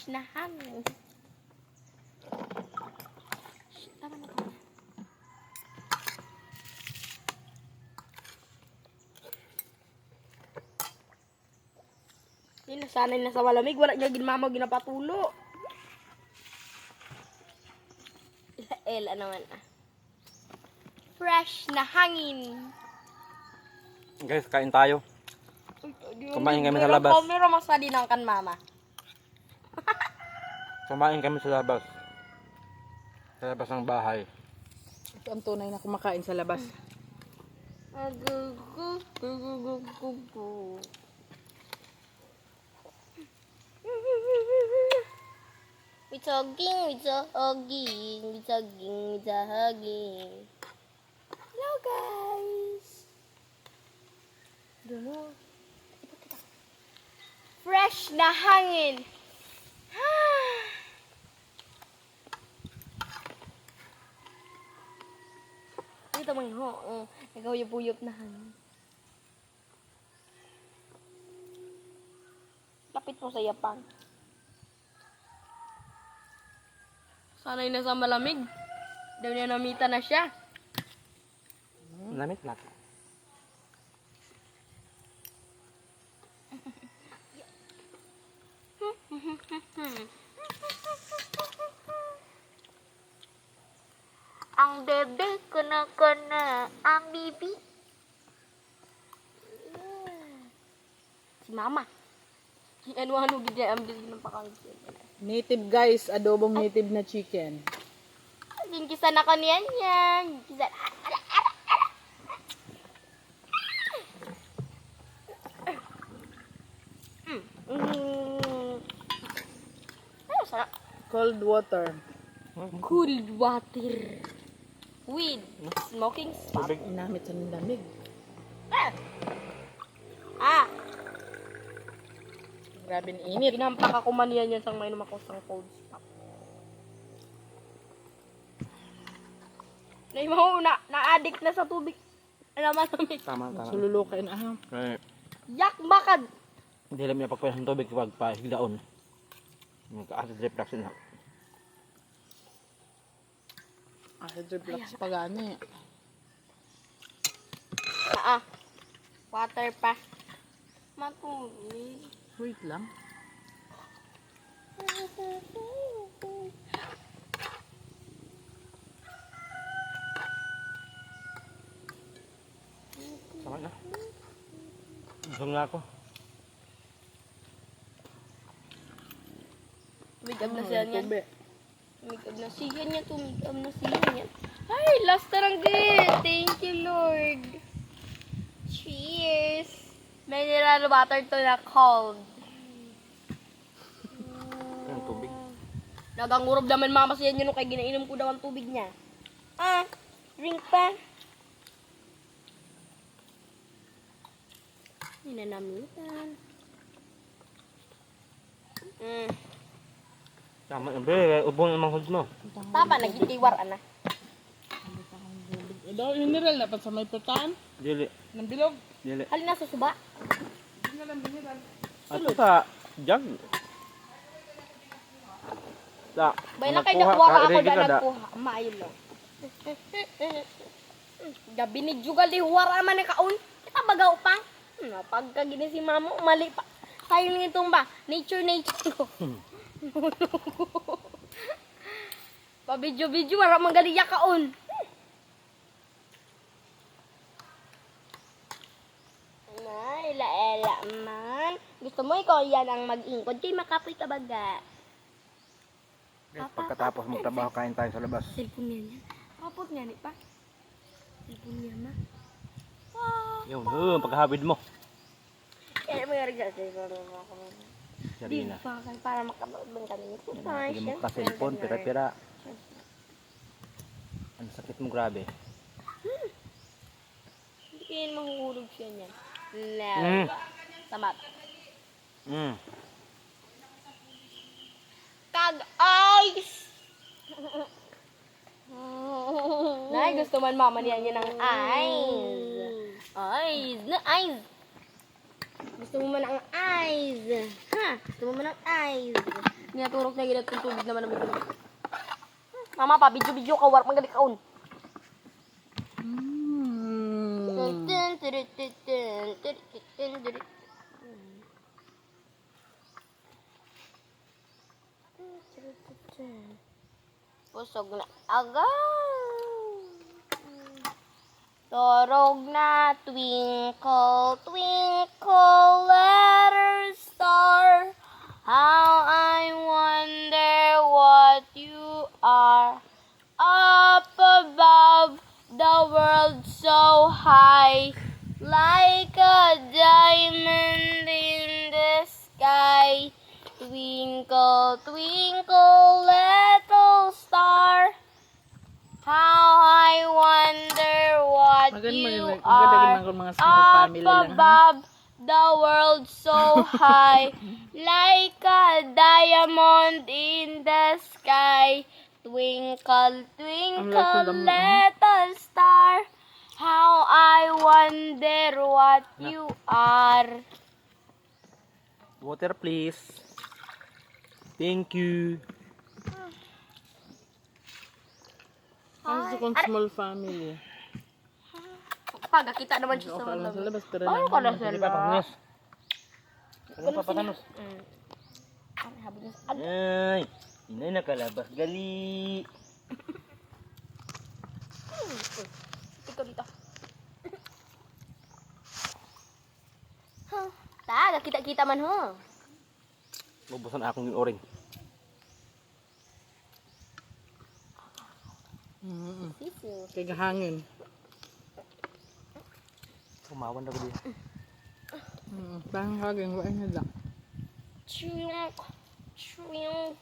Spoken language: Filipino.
Fresh na hangin. Tama na. Hindi, nasanay na sa malamig. Wala niya ginmamaw, ginapatulo. Ela naman ah. Fresh na hangin. Guys, kain tayo. Kumain kami sa labas. Kamera mas nadinang kan mama. Kumain kami sa labas. Sa labas ng bahay. Ito ang tunay na kumakain sa labas. We talking. Hello guys. Fresh na hangin. Dito mo yun, nagawiyop-uyop na hangin. Lapit mo sa yapang. Sanay na sa malamig. Daw niya namita na siya. Lamit lang. Ang bebe, kana, ang bibi. Si mama. Si ano gid ang bibi ng pakangsin. Native guys, adobong native na chicken. Gingkisa na kaniyan yan. Gingkisa. Ano sarap? Cold water. Cold water. With smoking spot. Inamit sa lamig. Ah! Grabe ang init. Ginampak ako man yan sang mainom ako sang cold spot. Naimaw na-addict na sa tubig. Ano malamig. Tama. Sululukain aham. Kaya, Yak bakad. hindi alam niya pagpayas ng tubig kapag pahigdaon. Nagka-acid reflux na. Acid reflux pa gani. Water pa. Matubig. Wait lang. Tama na. Busog na ako. Tumigab na siya niyan. Tubig. Tumigab na siya niya. Tumigab na siya niya. Ay, last taranggi. Thank you, Lord. Cheers. Mineral water to na cold. Yung tubig. Nagangurob naman mama siya niya nung kay ginainom ko daw ang tubig niya. Drink pa. Ninanamitan. Tama na be, ubong ang manghod mo. Tama, nagitiwar, ana. Daw mineral dapat sa may putan. Dili. Ng bilog. Dili. Halina sa suba. Ato sa jug. Da. Bay na kayo nakuha ka ako na nagkuha. Maayo lang. Gabi ni Jugal di huwara man ni kaon. Kita bagaw pa. Pagka gini si mama, mali pa. Tayo lang itong ba? Nature ko. Pa-video, wala manggali kaon. Ela man. Gusto mo ikaw yan ang mag-ingkod kay makapoy ka baga. Pagkatapos magtrabaho, kain tayo sa labas. Cellphone niya niya. Kapot niya ni pa. Cellphone niya ma. Yung pagkahabid mo. Kaya mo yung regalo sa Sari na. para makabang kami nito. Hindi mo ka cellphone, pira-pira. Ang sakit mo, grabe. Hindi kayo mahuhulog siya niyan. Mm. Samat. Kag ice! Nay, gusto man mama niya ng ice. Ice! Na ice! Gusto mo man ang ice. Ha? na. Gusto mo ng eyes. Ninaturok na ginat yung tubig naman namin. Mama pa, video-video ka. Warap magaling kaon. Pusog na agad. Torog na twinkle, twinkle, little star. How I wonder what you are. Up above the world so high, like a diamond in the sky. Twinkle, twinkle, little star. How I wonder what you are. Mga small family Up lang. Ha? above the world so high, like a diamond in the sky. Twinkle, twinkle, little star. How I wonder what you are. Water please. Thank you. Gusto kong small family. Pagkakita naman siya sa Okay lang sa mga. labas, pero Paano ka na sa Hindi pa pagnos. Ano pa patanos? Ay, inay nakalabas gali. Ikaw dito. Taga, kita-kita man ho. Mabusan akong yung oring. Sisu. Kaya hangin. Kumawan na ko din. Parang hangin, wala na lang. Chuyong. Chuyong.